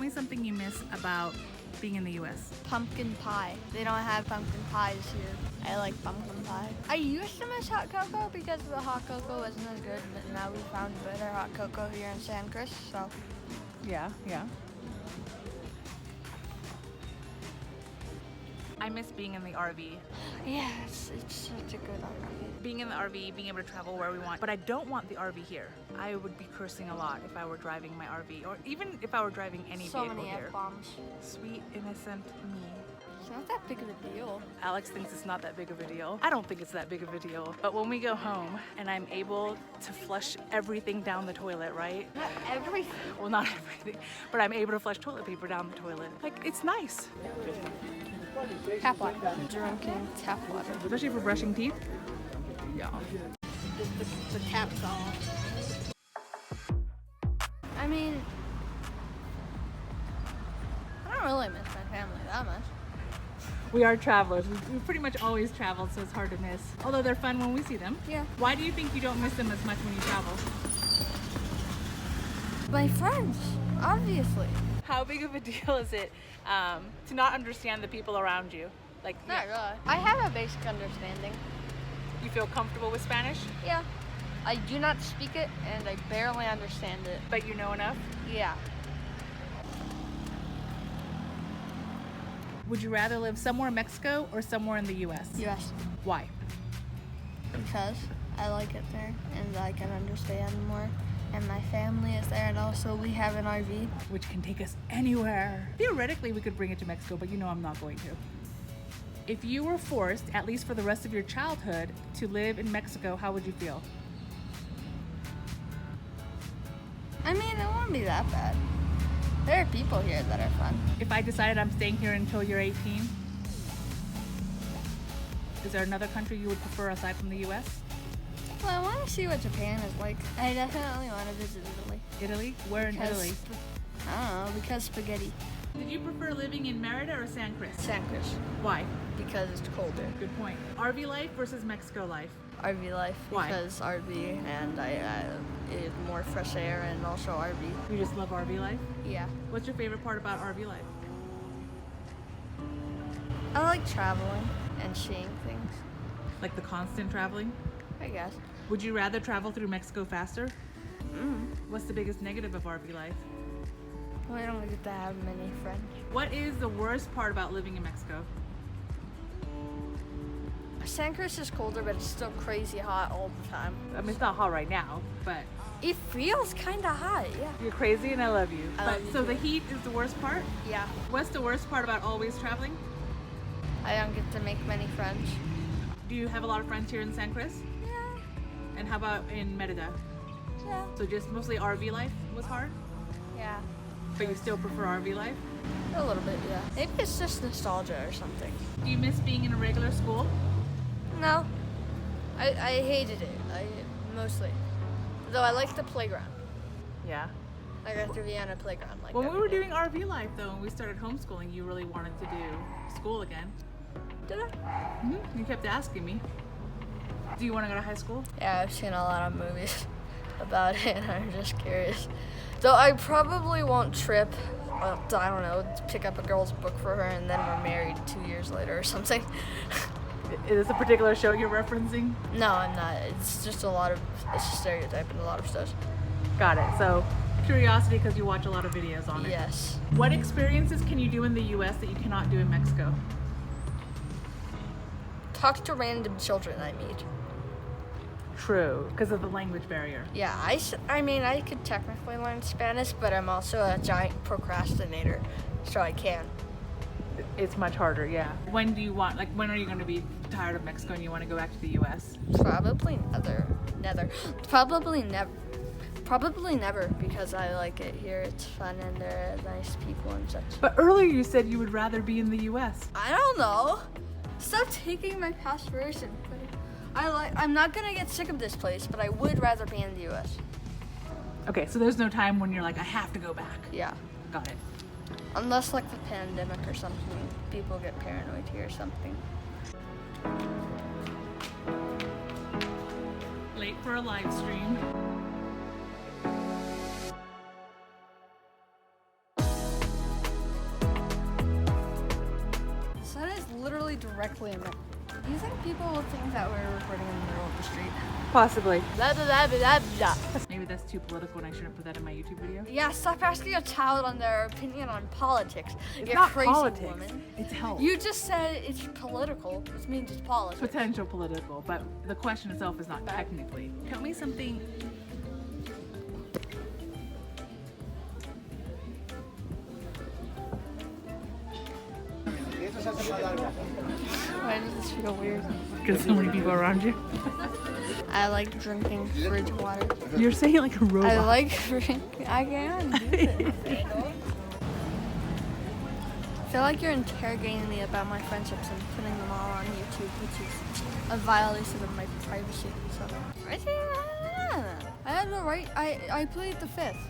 me something you miss about being in the U.S. Pumpkin pie. They don't have pumpkin pies here. I like pumpkin pie. I used to miss hot cocoa because the hot cocoa wasn't as good, but now we found better hot cocoa here in San Cristobal, so. Yeah. I miss being in the RV. Yes, it's such a good RV. Being in the RV, being able to travel where we want. But I don't want the RV here. I would be cursing a lot if I were driving my RV, or even if I were driving any So vehicle many here. F-bombs. Sweet, innocent me. It's not that big of a deal. Alex thinks it's not that big of a deal. I don't think it's that big of a deal. But when we go home and I'm able to flush everything down the toilet, right? Not everything. Well, not everything, but I'm able to flush toilet paper down the toilet. Like, it's nice. Tap water. Drinking tap water. Especially for brushing teeth. Yeah. The tap's off. I mean, I don't really miss my family that much. We are travelers. We pretty much always traveled, so it's hard to miss. Although they're fun when we see them. Yeah. Why do you think you don't miss them as much when you travel? My friends, obviously. How big of a deal is it to not understand the people around you? Like, Not really. I have a basic understanding. you feel comfortable with Spanish, Yeah. I do not speak it, and I barely understand it. but you know enough? Yeah. Would you rather live somewhere in Mexico or somewhere in the US? Yes. Why? Because I like it there, and I can understand more. And my family is there, and also we have an RV. Which can take us anywhere. Theoretically, we could bring it to Mexico, but you know I'm not going to. If you were forced, at least for the rest of your childhood, to live in Mexico, how would you feel? I mean, it won't be that bad. There are people here that are fun. If I decided I'm staying here until you're 18, is there another country you would prefer aside from the US? Well, I want to see what Japan is like. I definitely want to visit Italy. Italy? Where in Italy? I don't know, because spaghetti. Did you prefer living in Merida or San Cristobal? San Cristobal, Why? because it's colder. Good point. RV life versus Mexico life. RV life, Why? because RV and it's more fresh air, and also RV. You just love RV life? Yeah. What's your favorite part about RV life? I like traveling and seeing things, Like the constant traveling? I guess. Would you rather travel through Mexico faster? What's the biggest negative of RV life? Well, I don't get to have many friends. What is the worst part about living in Mexico? San Cristobal is colder, but it's still crazy hot all the time. I mean, it's not hot right now, but It feels kind of hot, yeah. you're crazy and I love you. I love you So too. the heat is the worst part? Yeah. What's the worst part about always traveling? I don't get to make many friends. Do you have a lot of friends here in San Cris? Yeah. And how about in Merida? Yeah. So just mostly RV life was hard, Yeah. but you still prefer RV life? A little bit, yeah. Maybe it's just nostalgia or something. Do you miss being in a regular school? No. I hated it. Mostly. Though I liked the playground. Yeah. I got to be on a playground like When we every were day. doing RV life though, when we started homeschooling, you really wanted to do school again. Did I? You kept asking me. Do you want to go to high school? Yeah, I've seen a lot of movies about it, and I'm just curious. Though I probably won't trip, I don't know, pick up a girl's book for her and then we're married 2 years later or something. Is this a particular show you're referencing? No, I'm not. It's just it's a stereotype in a lot of stuff. Got it. So curiosity because you watch a lot of videos on it. Yes. What experiences can you do in the US that you cannot do in Mexico? Talk to random children I meet. True, because of the language barrier. Yeah, I mean, I could technically learn Spanish, but I'm also a giant procrastinator, so I can. It's much harder, yeah. When do you want, like, when are you going to be tired of Mexico and you want to go back to the US? Probably never. Probably never, because I like it here. It's fun and there are nice people and such. But earlier you said you would rather be in the US. I don't know. Stop taking my aspiration. I'm not gonna get sick of this place, but I would rather be in the U.S. Okay, so there's no time when you're like, I have to go back. Yeah. Got it. Unless like the pandemic or something, people get paranoid here or something. Late for a live stream. Wait a minute. Do you think people will think that we're recording in the middle of the street? Possibly. Blah, blah, blah, blah, blah. Maybe that's too political and I shouldn't put that in my YouTube video. Yeah, stop asking a child on their opinion on politics. It's you not crazy politics. woman. It's health. You just said it's political, which means it's politics. Potential political, but the question itself is not technically. Tell me something. Why does this feel weird? Because so many people around you. I like drinking fridge water. You're saying it like a robot. I like drinking. I can do this. I feel like you're interrogating me about my friendships and putting them all on YouTube, which is a violation of my privacy. So I have the right. I plead the fifth.